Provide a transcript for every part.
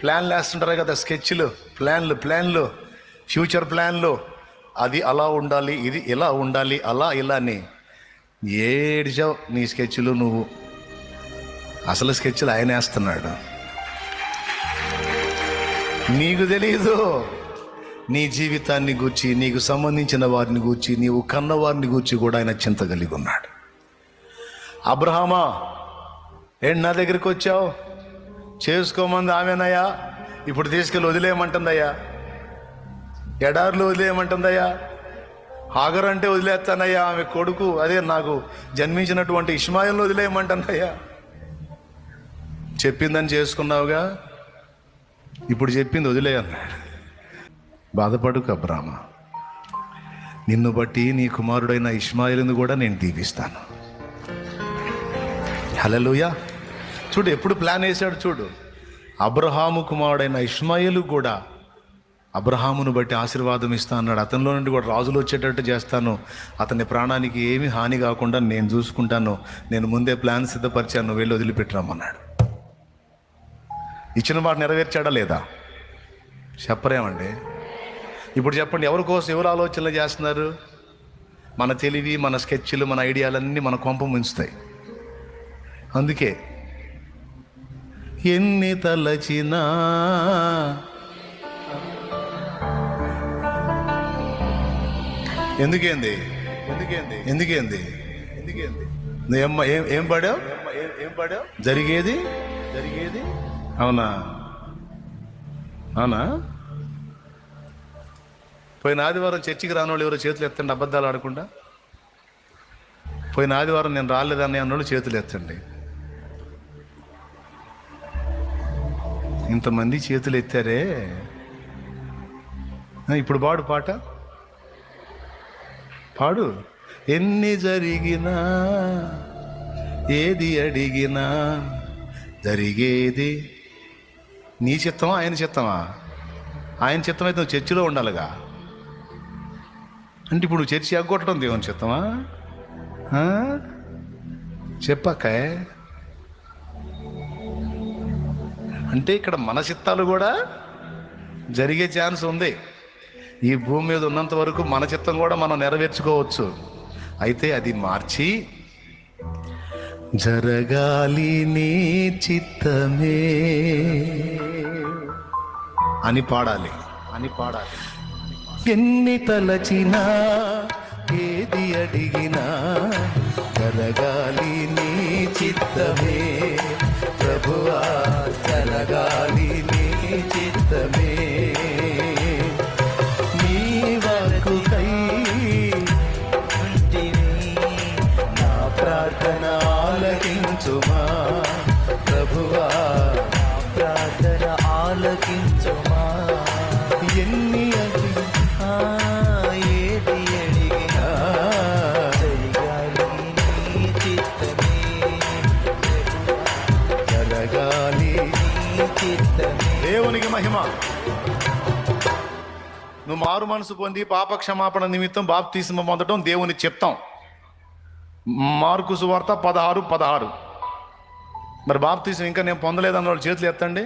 ప్లాన్లు వేస్తుంటారు కదా, స్కెచ్లు, ప్లాన్లు, ఫ్యూచర్ ప్లాన్లు. అది అలా ఉండాలి, ఇది ఇలా ఉండాలి, అలా ఇలా అని ఏడిచావు నీ స్కెచ్లు నువ్వు. అసలు స్కెచ్లు ఆయన వేస్తున్నాడు, నీకు తెలీదు. నీ జీవితాన్ని గూర్చి, నీకు సంబంధించిన వారిని గూర్చి, నీవు కన్న వారిని గూర్చి కూడా ఆయన చింత కలిగి ఉన్నాడు. అబ్రహామా, ఏంటి నా దగ్గరికి వచ్చావు? చేసుకోమంది ఆమెనయ్యా, ఇప్పుడు తీసుకెళ్ళి వదిలేయమంటుందయ్యా, ఎడార్లు వదిలేయమంటుందయ్యా. హాగర్ అంటే వదిలేస్తానయ్యా, ఆమె కొడుకు అదే నాకు జన్మించినటువంటి ఇష్మాయిల్ని వదిలేయమంటుందయ్యా. చెప్పిందని చేసుకున్నావుగా, ఇప్పుడు చెప్పింది వదిలేయన్నాడు. బాధపడుకు అబ్రామా, నిన్ను బట్టి నీ కుమారుడైన ఇష్మాయిల్ని కూడా నేను దీవిస్తాను. హల్లెలూయా. చూడు ఎప్పుడు ప్లాన్ వేశాడు చూడు. అబ్రహాము కుమారుడైన ఇష్మాయిలు కూడా అబ్రహామును బట్టి ఆశీర్వాదం ఇస్తా అన్నాడు. అతనిలో నుండి కూడా రాజులు వచ్చేటట్టు చేస్తాను, అతని ప్రాణానికి ఏమీ హాని కాకుండా నేను చూసుకుంటాను, నేను ముందే ప్లాన్ సిద్ధపరిచాను, వెళ్ళి వదిలిపెట్టరామన్నాడు. ఇచ్చిన మాట నెరవేర్చాడా లేదా? చెప్పరేమండి. ఇప్పుడు చెప్పండి, ఎవరి కోసం ఎవరు ఆలోచనలు చేస్తున్నారు? మన తెలివి, మన స్కెచ్లు, మన ఐడియాలన్నీ మన కొంప ముంచుతాయి. అందుకే ఎన్ని తలచినా ఎందుకేంది ఏం పడావు? జరిగేది అవునా? పోయిన ఆదివారం చర్చికి రాని వాళ్ళు ఎవరో చేతులు ఎత్తండి, అబద్ధాలు ఆడకుండా. పోయిన ఆదివారం నేను రాలేదని అన్నోళ్ళు చేతులు ఎత్తండి. ఇంతమంది చేతులు ఎత్తారే. ఇప్పుడు పాడు. ఎన్ని జరిగినా, ఏది అడిగినా జరిగేది నీ చిత్తమా ఆయన చిత్తమా? ఆయన చిత్తం అయితే నువ్వు చర్చిలో ఉండాలిగా. అంటే ఇప్పుడు చర్చి ఎగ్గొట్టడం దేవుని చిత్తమా? చెప్పక్క. అంటే ఇక్కడ మన చిత్తాలు కూడా జరిగే ఛాన్స్ ఉంది. ఈ భూమి మీద ఉన్నంత వరకు మన చిత్తం కూడా మనం నెరవేర్చుకోవచ్చు. అయితే అది మార్చి జరగాలి నీ చిత్తమే అని పాడాలి. ఎన్ని తలచినా, ఏది అడిగినా జరగాలి నీ చిత్తమే ప్రభువా, జరగాలి నీ చిత్తమే. నీ వాక్కుకై నా ప్రార్థన ఆలకించుమా ప్రభువా, ప్రార్థన ఆలకించుమా. ఎన్ని ఏది అడిగినా జరగాలి నీ చిత్తమే, జరగాలి నీ చిత్తమే. దేవునికి మహిమ. నువ్వు మారు మనసు పొంది పాప క్షమాపణ నిమిత్తం బాప్తిస్మం పొందడం దేవుని చిత్తం. మార్కు సువార్త 16:16. మరి బాప్తిస్మం ఇంకా నేను పొందలేదన్న వాళ్ళు చేతులు ఎత్తండి.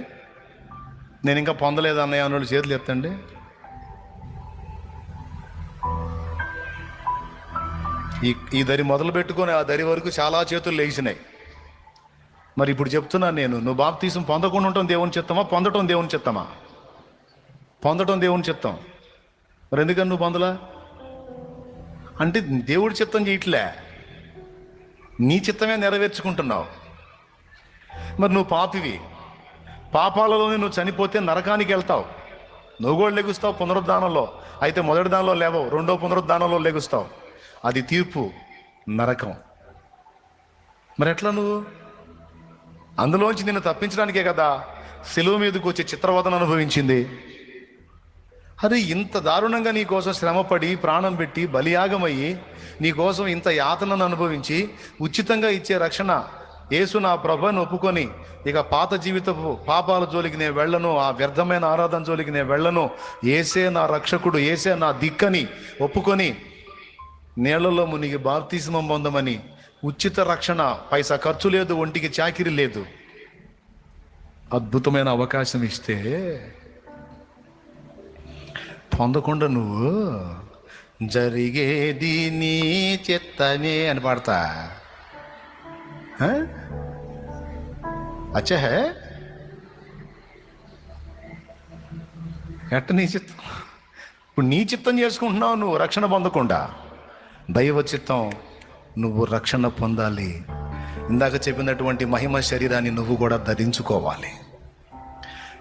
నేను ఇంకా పొందలేదన్నయ్య అన్న వాళ్ళు చేతులు ఎత్తండి. ఈ దరి మొదలు పెట్టుకొని ఆ దరి వరకు చాలా చేతులు లేచినాయి. మరి ఇప్పుడు చెప్తున్నాను నేను, నువ్వు బాప్తిస్మం పొందకుండా ఉండటం దేవుని చిత్తమా, పొందటం దేవుని చిత్తమా? పొందటం దేవుని చిత్తం. మరి ఎందుకని నువ్వు పొందలా? అంటే దేవుడి చిత్తం చేయట్లే, నీ చిత్తమే నెరవేర్చుకుంటున్నావు. మరి నువ్వు పాపివి, పాపాలలోనే నువ్వు చనిపోతే నరకానికి వెళ్తావు. నువ్వు కూడా లెగుస్తావు పునరుద్ధానంలో. అయితే మొదటి దానిలో లేవవు, రెండో పునరుద్ధానంలో లెగుస్తావు. అది తీర్పు, నరకం. మరి ఎట్లా నువ్వు? అందులోంచి నిన్ను తప్పించడానికే కదా శిలువ మీదకి వచ్చి చిత్రవదన అనుభవించింది. అరే ఇంత దారుణంగా నీ కోసం శ్రమపడి ప్రాణం పెట్టి బలియాగమయ్యి నీ కోసం ఇంత యాతనను అనుభవించి ఉచితంగా ఇచ్చే రక్షణ యేసు నా ప్రభువుని ఒప్పుకొని ఇక పాత జీవితపు పాపాల జోలికి నేను వెళ్ళను, ఆ వ్యర్థమైన ఆరాధన జోలికి నేను వెళ్ళను, యేసే నా రక్షకుడు, యేసే నా దిక్కని ఒప్పుకొని నీళ్లలో మునిగి బాప్తిస్మం పొందమని, ఉచిత రక్షణ, పైసా ఖర్చు లేదు, ఒంటికి చాకిరి లేదు. అద్భుతమైన అవకాశం ఇస్తే పొందకుండా నువ్వు జరిగేది నీ చిత్తమే అని పాడతా. అచ్చా హే ఎట్ట నీ చిత్తం? ఇప్పుడు నీ చిత్తం చేసుకుంటున్నావు నువ్వు రక్షణ పొందకుండా. దైవ చిత్తం నువ్వు రక్షణ పొందాలి. ఇందాక చెప్పినటువంటి మహిమ శరీరాన్ని నువ్వు కూడా ధరించుకోవాలి.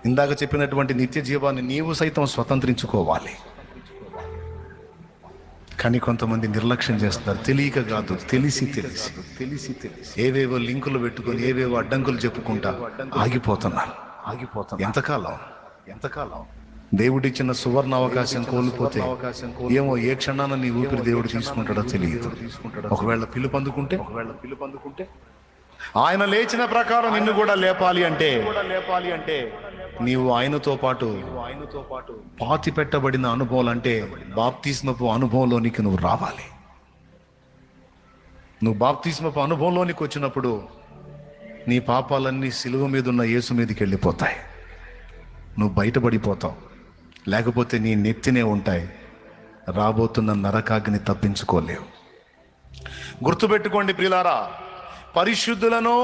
ఇందాక చెప్పినటువంటి నిత్య జీవాన్ని నీవు సైతం స్వతంత్రించుకోవాలి. కానీ కొంతమంది నిర్లక్ష్యం చేస్తారు. తెలియక కాదు, తెలిసి ఏవేవో లింకులు పెట్టుకొని ఏవేవో అడ్డంకులు చెప్పుకుంటా ఆగిపోతున్నారు. ఎంతకాలం దేవుడిచ్చిన సువర్ణ అవకాశం కోల్పోతే ఏమో ఏ క్షణాన నీ ఊపిరి దేవుడు తీసుకుంటాడో తెలియదు. ఒకవేళ పిలుపు అందుకుంటే ఆయన లేచిన ప్రకారం నిన్ను కూడా లేపాలి అంటే నీవు ఆయనతో పాటు పాతి పెట్టబడిన అనుభవాలు, అంటే బాప్తిస్మపు అనుభవంలోనికి నువ్వు రావాలి. నువ్వు బాప్తిస్మపు అనుభవంలోనికి వచ్చినప్పుడు నీ పాపాలన్నీ సిలువ మీద ఉన్న యేసు మీదకి వెళ్ళిపోతాయి. నువ్వు బయటపడిపోతావు. లేకపోతే నీ నెత్తినే ఉంటాయి. రాబోతున్న నరకాగ్ని తప్పించుకోలేవు. గుర్తుపెట్టుకోండి ప్రియులారా, పరిశుద్ధులను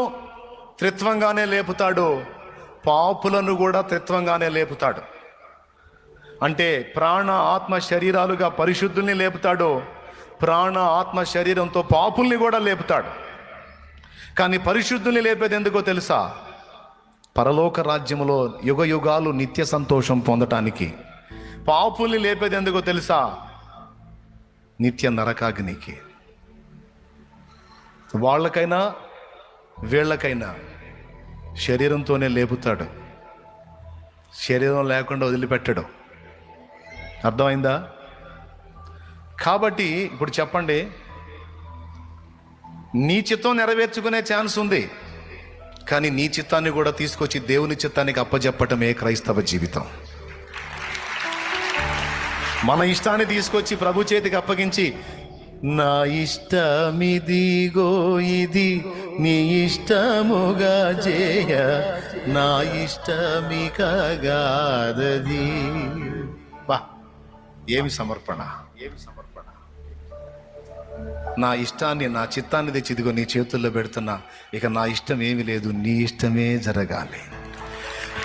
త్రిత్వంగానే లేపుతాడు, పాపులను కూడా త్రిత్వంగానే లేపుతాడు. అంటే ప్రాణ ఆత్మ శరీరాలుగా పరిశుద్ధుల్ని లేపుతాడు, ప్రాణ ఆత్మ శరీరంతో పాపుల్ని కూడా లేపుతాడు. కానీ పరిశుద్ధుల్ని లేపేది ఎందుకో తెలుసా? పరలోక రాజ్యములో యుగ యుగాలు నిత్య సంతోషం పొందటానికి. పాపుల్ని లేపేది ఎందుకో తెలుసా? నిత్య నరకాగ్నికి. వాళ్ళకైనా వీళ్ళకైనా శరీరంతోనే లేపుతాడు, శరీరం లేకుండా వదిలిపెట్టడు. అర్థమైందా? కాబట్టి ఇప్పుడు చెప్పండి, నీ చిత్తం నెరవేర్చుకునే ఛాన్స్ ఉంది. కానీ నీ చిత్తాన్ని కూడా తీసుకొచ్చి దేవుని చిత్తానికి అప్పచెప్పటమే క్రైస్తవ జీవితం. మన ఇష్టాన్ని తీసుకొచ్చి ప్రభు చేతికి అప్పగించి, నా ఇష్టమిదిగో ఇది నీ ఇష్టముగా చేయ, నా ఇష్టమిక గాదది. బా, ఏమి సమర్పణ! నా ఇష్టాన్ని, నా చిత్తాన్ని తెచ్చి ఇదిగో నీ చేతుల్లో పెడుతున్నా. ఇక నా ఇష్టం ఏమి లేదు, నీ ఇష్టమే జరగాలి.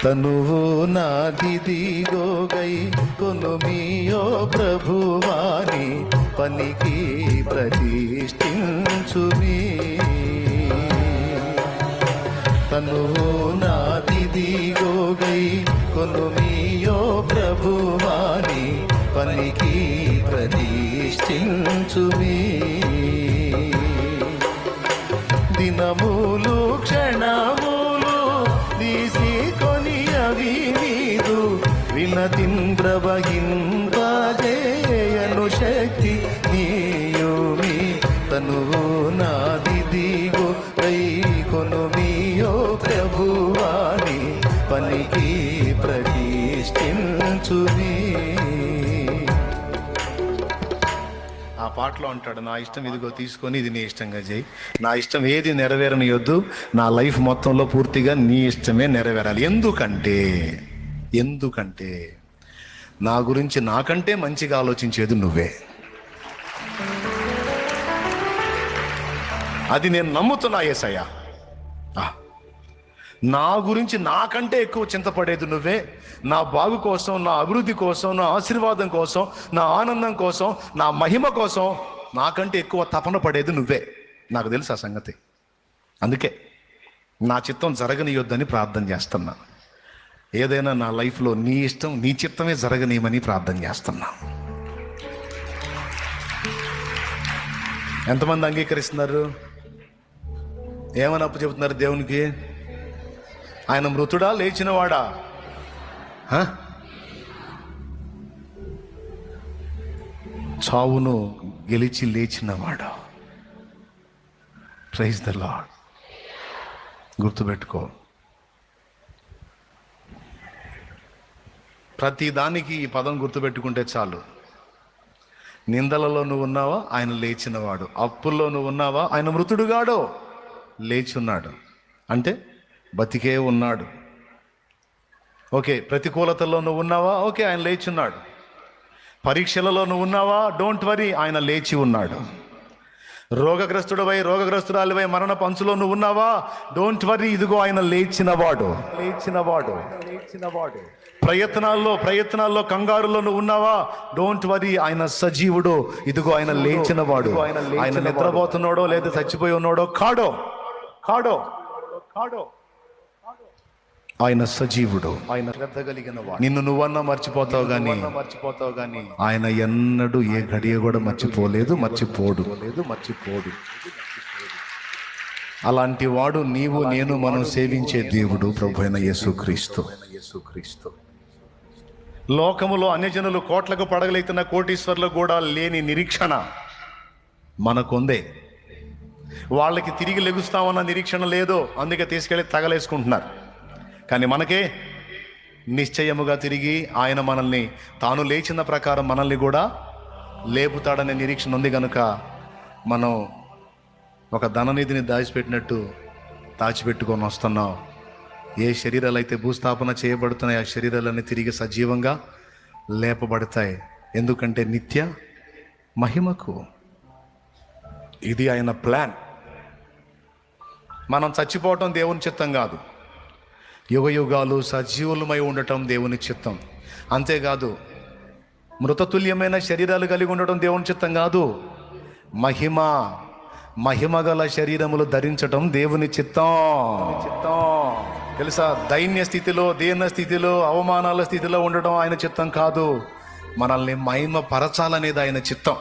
తనువు నాదిదిగో గై కొనుమియో ప్రభువాని పనికి ప్రతిష్ఠించుమి. తనువు నాదిదిగో గై కొనుమియో ప్రభువాని పనికి ప్రతిష్ఠించుమి. దినములు క్షణములు తీసి కొని అవి నీదు వినతింద్రవహింపజేయను శక్తి నీయుమి. తనువు నాదిదిగో కై కొనుమియో ప్రభువాని పనికి ప్రతిష్ఠించుమి. ఆ పాటలో అంటాడు, నా ఇష్టం ఇదిగో తీసుకొని ఇది నీ ఇష్టంగా చేయి. నా ఇష్టం ఏది నెరవేరనియొద్దు, నా లైఫ్ మొత్తంలో పూర్తిగా నీ ఇష్టమే నెరవేరాలి. ఎందుకంటే నా గురించి నాకంటే మంచిగా ఆలోచించేది నువ్వే. అది నేను నమ్ముతున్నా యేసయ్యా. నా గురించి నాకంటే ఎక్కువ చింతపడేది నువ్వే. నా బాగు కోసం, నా అభివృద్ధి కోసం, నా ఆశీర్వాదం కోసం, నా ఆనందం కోసం, నా మహిమ కోసం నాకంటే ఎక్కువ తపన పడేది నువ్వే. నాకు తెలుసు ఆ సంగతి. అందుకే నా చిత్తం జరగనియొద్దని ప్రార్థన చేస్తున్నా. ఏదైనా నా లైఫ్లో నీ ఇష్టం, నీ చిత్తమే జరగనీయమని ప్రార్థన చేస్తున్నా. ఎంతమంది అంగీకరిస్తున్నారు? ఏమని అప్పు చెబుతున్నారు దేవునికి? ఆయన మృతుడా లేచినవాడా? చావును గెలిచి లేచినవాడా? Praise the lord. గుర్తుపెట్టుకో, ప్రతి దానికి ఈ పదం గుర్తుపెట్టుకుంటే చాలు. నిందలలో నువ్వు ఉన్నావా? ఆయన లేచినవాడు. అప్పుల్లో నువ్వు ఉన్నావా? ఆయన మృతుడుగాడో లేచున్నాడు. అంటే బతికే ఉన్నాడు. ఓకే, ప్రతికూలతల్లో నువ్వు ఉన్నావా? ఓకే, ఆయన లేచున్నాడు. పరీక్షలలో నువ్వు ఉన్నావా? డోంట్ వరీ, ఆయన లేచి ఉన్నాడు. రోగగ్రస్తురాలివై మరణ పంచులో నువ్వు ఉన్నావా? డోంట్ వరీ, ఇదిగో ఆయన లేచినవాడు. ప్రయత్నాల్లో కంగారులో నువ్వు ఉన్నావా? డోంట్ వరీ, ఆయన సజీవుడు. ఇదిగో ఆయన లేచినవాడు. ఆయన నిద్రపోతున్నాడో లేదా చచ్చిపోయి ఉన్నాడో కాడో ఆయన సజీవుడు. ఆయన శ్రద్ధ కలిగిన వాడు. నిన్ను నువ్వన్నా మర్చిపోతావు గాని ఆయన ఎన్నడూ ఏ గడియ కూడా మర్చిపోడు. అలాంటి వాడు నీవు నేను మనం సేవించే దేవుడు ప్రభు అయిన యేసుక్రీస్తు. లోకములో అన్యజనులు కోట్లకు పడగలెత్తిన కోటీశ్వర్లకు కూడా లేని నిరీక్షణ మనకుందే. వాళ్ళకి తిరిగి లెగుస్తామన్న నిరీక్షణ లేదు, అందుకే తీసుకెళ్ళి తగలేసుకుంటున్నారు. కానీ మనకే నిశ్చయముగా తిరిగి ఆయన మనల్ని తాను లేచిన ప్రకారం మనల్ని కూడా లేపుతాడనే నిరీక్షణ ఉంది. కనుక మనం ఒక ధననిధిని దాచిపెట్టుకొని వస్తున్నాం. ఏ శరీరాలు అయితే భూస్థాపన చేయబడుతున్నాయి, ఆ శరీరాలన్నీ తిరిగి సజీవంగా లేపబడతాయి. ఎందుకంటే నిత్య మహిమకు. ఇది ఆయన ప్లాన్. మనం చచ్చిపోవటం దేవుని చిత్తం కాదు, యుగయుగాలు సజీవులమై ఉండటం దేవుని చిత్తం. అంతేకాదు, మృతతుల్యమైన శరీరాలు కలిగి ఉండటం దేవుని చిత్తం కాదు, మహిమగల శరీరములు ధరించటం దేవుని చిత్తం. తెలుసా? దైన్య స్థితిలో, దీన స్థితిలో, అవమానాల స్థితిలో ఉండటం ఆయన చిత్తం కాదు. మనల్ని మహిమ పరచాలనేది ఆయన చిత్తం.